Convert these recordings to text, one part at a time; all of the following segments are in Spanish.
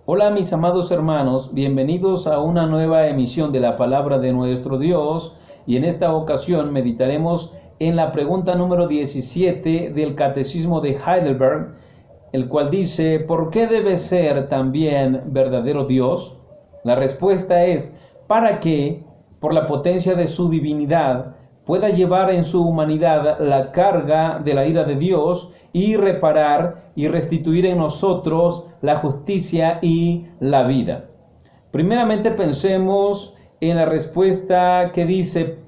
Hola mis amados hermanos, bienvenidos a una nueva emisión de la palabra de nuestro Dios y en esta ocasión meditaremos en la pregunta número 17 del Catecismo de Heidelberg, el cual dice: ¿por qué debe ser también verdadero Dios? La respuesta es: para que, por la potencia de su divinidad, pueda llevar en su humanidad la carga de la ira de Dios y reparar y restituir en nosotros la justicia y la vida. Primeramente pensemos en la respuesta que dice: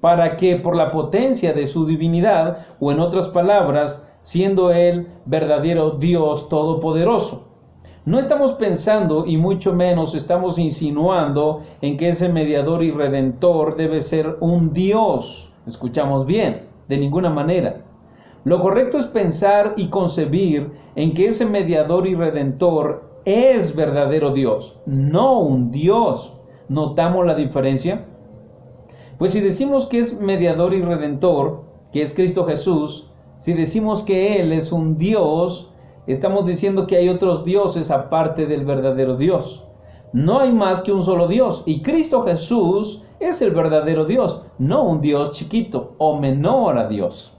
para que por la potencia de su divinidad, o en otras palabras, siendo Él verdadero Dios todopoderoso. No estamos pensando y mucho menos estamos insinuando en que ese mediador y redentor debe ser un Dios. Escuchamos bien, de ninguna manera. Lo correcto es pensar y concebir en que ese mediador y redentor es verdadero Dios, no un Dios. ¿Notamos la diferencia? Pues si decimos que es mediador y redentor, que es Cristo Jesús, si decimos que Él es un Dios, estamos diciendo que hay otros dioses aparte del verdadero Dios. No hay más que un solo Dios, y Cristo Jesús es el verdadero Dios, no un Dios chiquito o menor a Dios.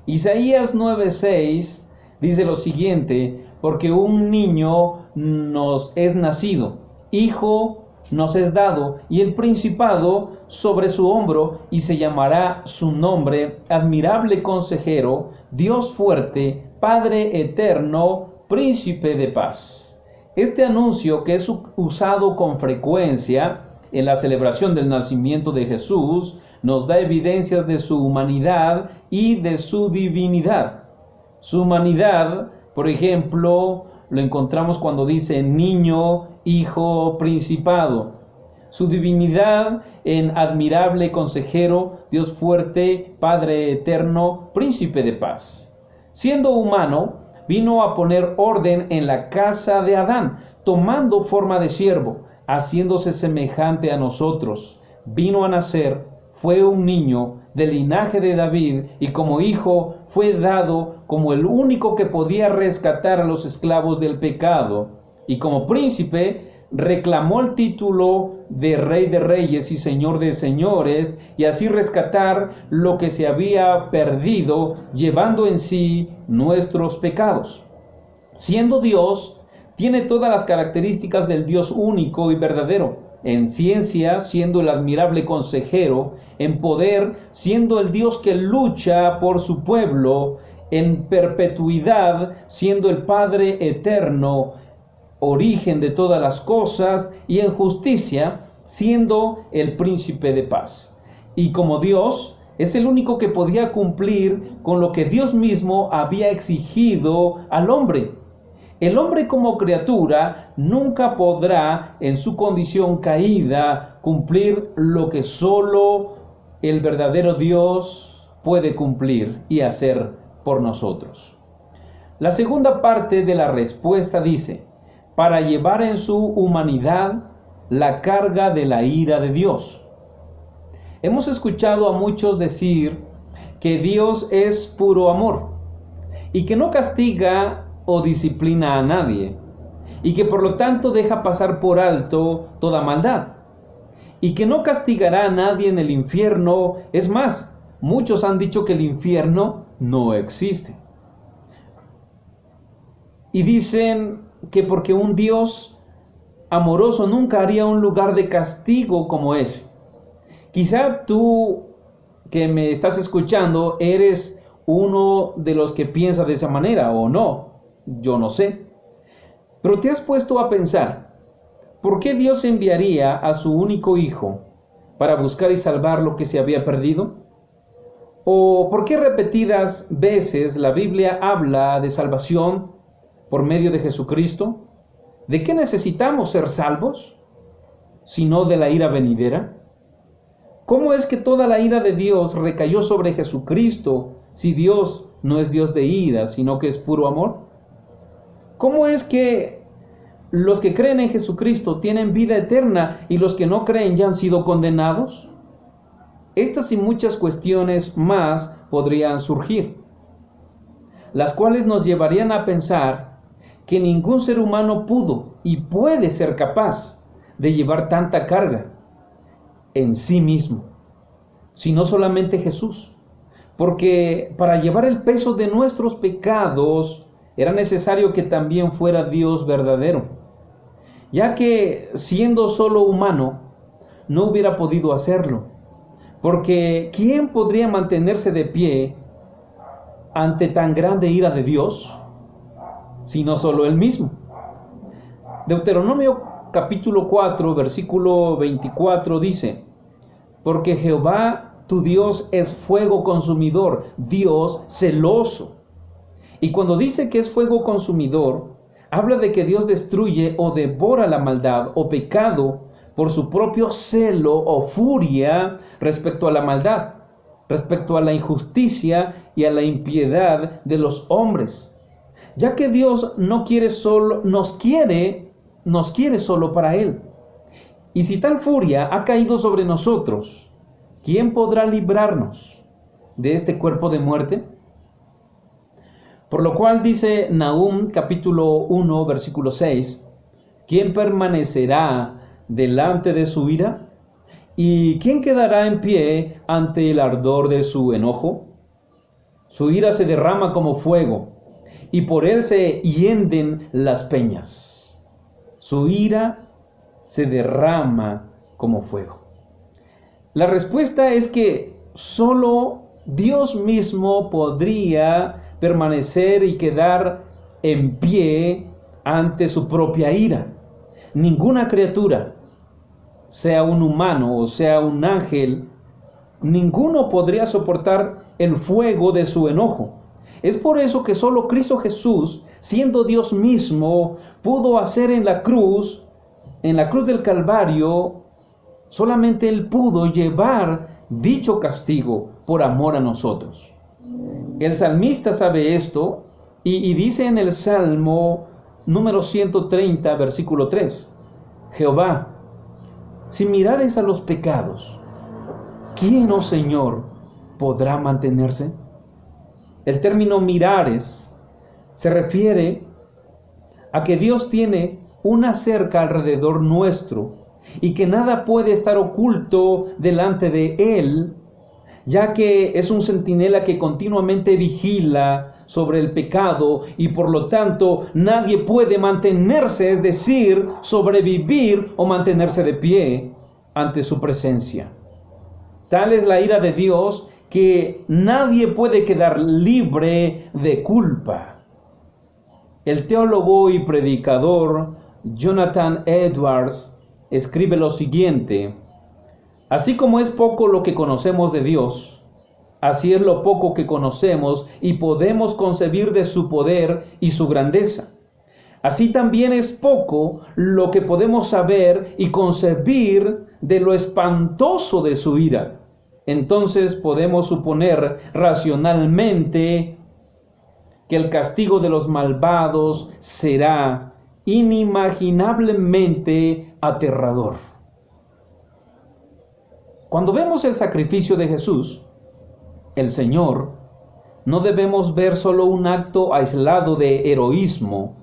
Isaías 9:6 dice lo siguiente: porque un niño nos es nacido, hijo nos es dado, y el principado sobre su hombro, y se llamará su nombre admirable consejero, Dios fuerte, Padre eterno, príncipe de paz. Este anuncio, que es usado con frecuencia en la celebración del nacimiento de Jesús, nos da evidencias de su humanidad y de su divinidad. Su humanidad, por ejemplo, lo encontramos cuando dice niño, hijo, principado. Su divinidad en admirable consejero, Dios fuerte, Padre eterno, príncipe de paz. Siendo humano, vino a poner orden en la casa de Adán, tomando forma de siervo, haciéndose semejante a nosotros. Vino a nacer, fue un niño del linaje de David, y como hijo fue dado como el único que podía rescatar a los esclavos del pecado, y como príncipe reclamó el título de Rey de Reyes y Señor de Señores, y así rescatar lo que se había perdido, llevando en sí nuestros pecados. Siendo Dios, tiene todas las características del Dios único y verdadero. En ciencia, siendo el admirable consejero; en poder, siendo el Dios que lucha por su pueblo; en perpetuidad, siendo el Padre eterno, origen de todas las cosas; y en justicia, siendo el príncipe de paz. Y como Dios, es el único que podía cumplir con lo que Dios mismo había exigido al hombre. El hombre como criatura nunca podrá, en su condición caída, cumplir lo que solo el verdadero Dios puede cumplir y hacer por nosotros. La segunda parte de la respuesta dice: para llevar en su humanidad la carga de la ira de Dios. Hemos escuchado a muchos decir que Dios es puro amor y que no castiga o disciplina a nadie, y que por lo tanto deja pasar por alto toda maldad, y que no castigará a nadie en el infierno. Es más, muchos han dicho que el infierno no existe. Y dicen que porque un Dios amoroso nunca haría un lugar de castigo como ese. Quizá tú que me estás escuchando eres uno de los que piensa de esa manera, o no. Yo no sé. Pero ¿te has puesto a pensar por qué Dios enviaría a su único hijo para buscar y salvar lo que se había perdido? ¿O por qué repetidas veces la Biblia habla de salvación por medio de Jesucristo? ¿De qué necesitamos ser salvos, sino de la ira venidera? ¿Cómo es que toda la ira de Dios recayó sobre Jesucristo si Dios no es Dios de ira, sino que es puro amor? ¿Cómo es que los que creen en Jesucristo tienen vida eterna y los que no creen ya han sido condenados? Estas y muchas cuestiones más podrían surgir, las cuales nos llevarían a pensar que ningún ser humano pudo y puede ser capaz de llevar tanta carga en sí mismo, sino solamente Jesús. Porque para llevar el peso de nuestros pecados era necesario que también fuera Dios verdadero, ya que siendo solo humano no hubiera podido hacerlo. Porque ¿quién podría mantenerse de pie ante tan grande ira de Dios, sino solo Él mismo? Deuteronomio capítulo 4, versículo 24 dice: porque Jehová tu Dios es fuego consumidor, Dios celoso. Y cuando dice que es fuego consumidor, habla de que Dios destruye o devora la maldad o pecado por su propio celo o furia respecto a la maldad, respecto a la injusticia y a la impiedad de los hombres. Ya que Dios no quiere solo, nos quiere solo para Él. Y si tal furia ha caído sobre nosotros, ¿quién podrá librarnos de este cuerpo de muerte? Por lo cual dice Nahum capítulo 1 versículo 6, ¿quién permanecerá delante de su ira? ¿Y quién quedará en pie ante el ardor de su enojo? Su ira se derrama como fuego, y por él se hienden las peñas. Su ira se derrama como fuego. La respuesta es que solo Dios mismo podría permanecer y quedar en pie ante su propia ira. Ninguna criatura, sea un humano o sea un ángel, ninguno podría soportar el fuego de su enojo. Es por eso que solo Cristo Jesús, siendo Dios mismo, pudo hacer en la cruz del Calvario, solamente Él pudo llevar dicho castigo por amor a nosotros. El salmista sabe esto y dice en el Salmo número 130, versículo 3, Jehová, si mirares a los pecados, ¿quién, oh Señor, podrá mantenerse? El término mirares se refiere a que Dios tiene una cerca alrededor nuestro y que nada puede estar oculto delante de Él, ya que es un centinela que continuamente vigila sobre el pecado y por lo tanto nadie puede mantenerse, es decir, sobrevivir o mantenerse de pie ante su presencia. Tal es la ira de Dios que nadie puede quedar libre de culpa. El teólogo y predicador Jonathan Edwards escribe lo siguiente: así como es poco lo que conocemos de Dios, así es lo poco que conocemos y podemos concebir de su poder y su grandeza. Así también es poco lo que podemos saber y concebir de lo espantoso de su ira. Entonces podemos suponer racionalmente que el castigo de los malvados será inimaginablemente aterrador. Cuando vemos el sacrificio de Jesús, el Señor, no debemos ver solo un acto aislado de heroísmo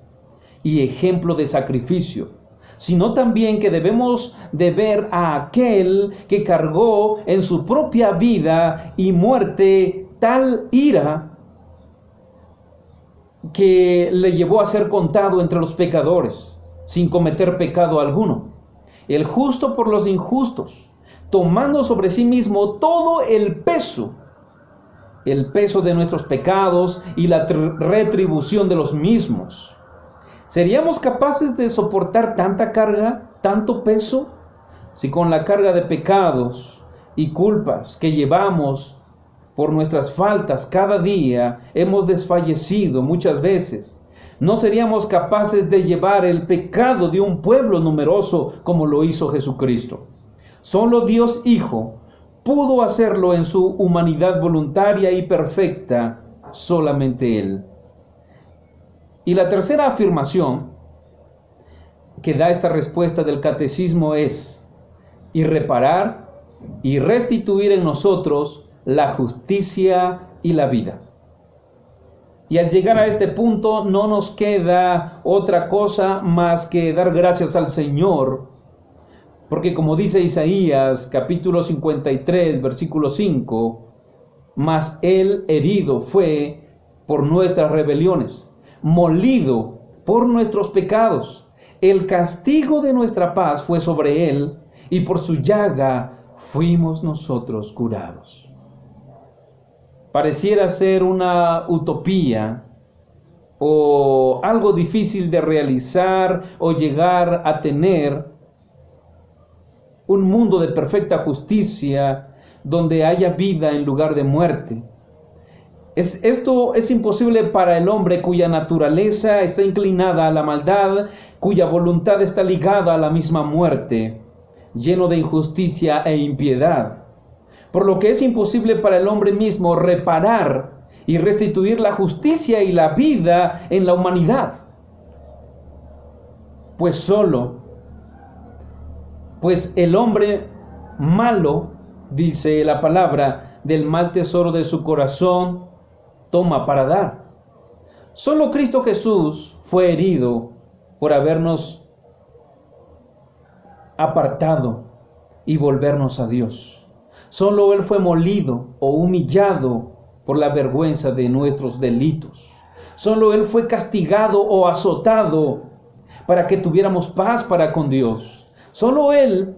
y ejemplo de sacrificio, sino también que debemos de ver a aquel que cargó en su propia vida y muerte tal ira que le llevó a ser contado entre los pecadores, sin cometer pecado alguno. El justo por los injustos, tomando sobre sí mismo todo el peso de nuestros pecados y la retribución de los mismos. ¿Seríamos capaces de soportar tanta carga, tanto peso, si con la carga de pecados y culpas que llevamos por nuestras faltas cada día hemos desfallecido muchas veces? No seríamos capaces de llevar el pecado de un pueblo numeroso como lo hizo Jesucristo. Solo Dios Hijo pudo hacerlo en su humanidad voluntaria y perfecta, solamente Él. Y la tercera afirmación que da esta respuesta del catecismo es: y reparar y restituir en nosotros la justicia y la vida. Y al llegar a este punto no nos queda otra cosa más que dar gracias al Señor, porque como dice Isaías capítulo 53 versículo 5, mas Él herido fue por nuestras rebeliones, molido por nuestros pecados. El castigo de nuestra paz fue sobre Él, y por su llaga fuimos nosotros curados. Pareciera ser una utopía o algo difícil de realizar o llegar a tener un mundo de perfecta justicia donde haya vida en lugar de muerte. Esto es imposible para el hombre cuya naturaleza está inclinada a la maldad, cuya voluntad está ligada a la misma muerte, lleno de injusticia e impiedad. Por lo que es imposible para el hombre mismo reparar y restituir la justicia y la vida en la humanidad. Pues el hombre malo, dice la palabra, del mal tesoro de su corazón toma para dar. Solo Cristo Jesús fue herido por habernos apartado y volvernos a Dios. Solo Él fue molido o humillado por la vergüenza de nuestros delitos. Solo Él fue castigado o azotado para que tuviéramos paz para con Dios. Solo Él,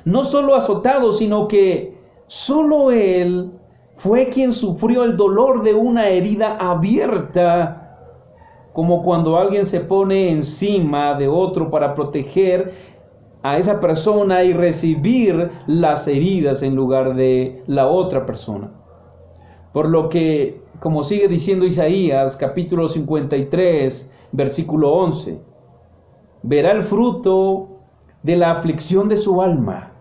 no solo azotado, sino que solo Él fue quien sufrió el dolor de una herida abierta, como cuando alguien se pone encima de otro para proteger a esa persona y recibir las heridas en lugar de la otra persona. Por lo que, como sigue diciendo Isaías, capítulo 53, versículo 11, verá el fruto de la aflicción de su alma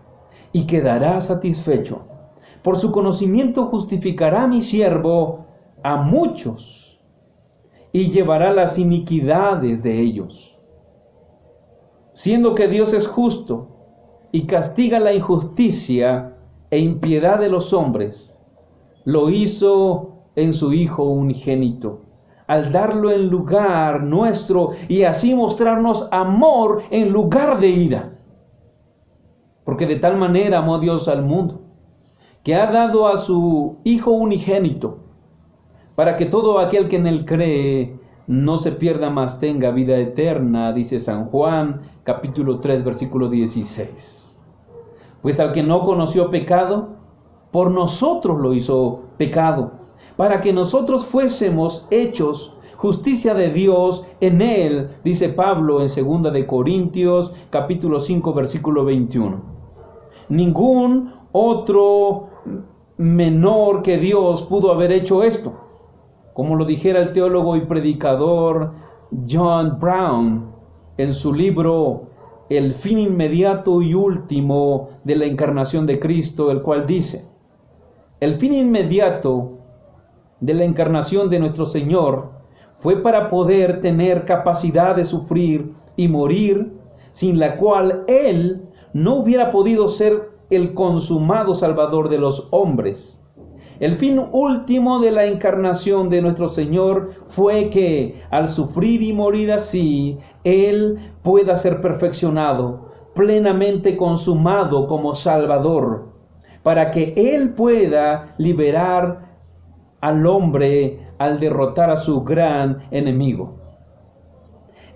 y quedará satisfecho. Por su conocimiento justificará mi siervo a muchos y llevará las iniquidades de ellos. Siendo que Dios es justo y castiga la injusticia e impiedad de los hombres, lo hizo en su Hijo unigénito, al darlo en lugar nuestro y así mostrarnos amor en lugar de ira. Porque de tal manera amó Dios al mundo, que ha dado a su Hijo unigénito, para que todo aquel que en él cree no se pierda, mas tenga vida eterna, dice San Juan, capítulo 3, versículo 16. Pues al que no conoció pecado, por nosotros lo hizo pecado, para que nosotros fuésemos hechos justicia de Dios en él, dice Pablo en 2 de Corintios, capítulo 5, versículo 21. Ningún otro menor que Dios pudo haber hecho esto. Como lo dijera el teólogo y predicador John Brown en su libro El fin inmediato y último de la encarnación de Cristo, el cual dice: el fin inmediato de la encarnación de nuestro Señor fue para poder tener capacidad de sufrir y morir, sin la cual Él no hubiera podido ser el consumado Salvador de los hombres. El fin último de la encarnación de nuestro Señor fue que, al sufrir y morir así, Él pueda ser perfeccionado, plenamente consumado como Salvador, para que Él pueda liberar al hombre al derrotar a su gran enemigo.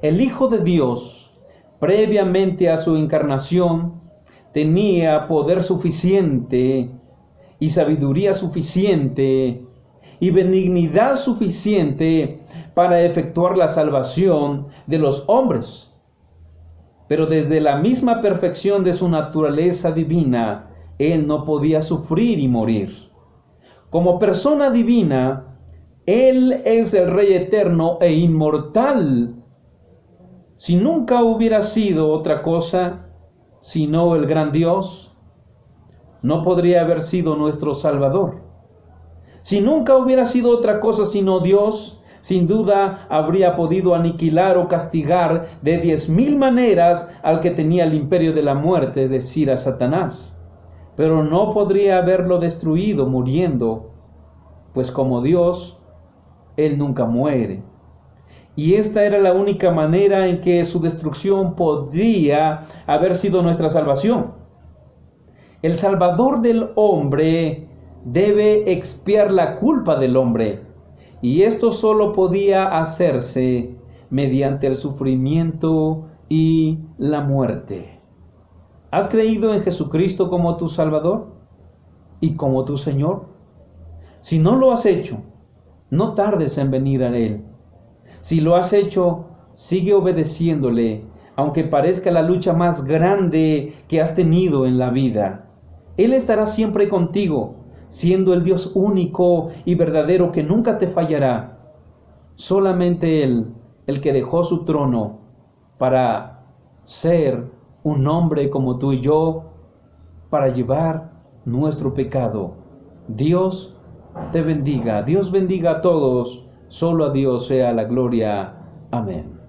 El Hijo de Dios, previamente a su encarnación, tenía poder suficiente y sabiduría suficiente y benignidad suficiente para efectuar la salvación de los hombres. Pero desde la misma perfección de su naturaleza divina, Él no podía sufrir y morir. Como persona divina, Él es el Rey eterno e inmortal. Si nunca hubiera sido otra cosa sino el gran Dios, no podría haber sido nuestro Salvador. Si nunca hubiera sido otra cosa sino Dios, sin duda habría podido aniquilar o castigar de 10,000 maneras al que tenía el imperio de la muerte, es decir, a Satanás. Pero no podría haberlo destruido muriendo, pues como Dios, Él nunca muere. Y esta era la única manera en que su destrucción podría haber sido nuestra salvación. El Salvador del hombre debe expiar la culpa del hombre. Y esto solo podía hacerse mediante el sufrimiento y la muerte. ¿Has creído en Jesucristo como tu Salvador y como tu Señor? Si no lo has hecho, no tardes en venir a Él. Si lo has hecho, sigue obedeciéndole, aunque parezca la lucha más grande que has tenido en la vida. Él estará siempre contigo, siendo el Dios único y verdadero que nunca te fallará. Solamente Él, el que dejó su trono para ser un hombre como tú y yo, para llevar nuestro pecado. Dios te bendiga. Dios bendiga a todos. Solo a Dios sea la gloria. Amén.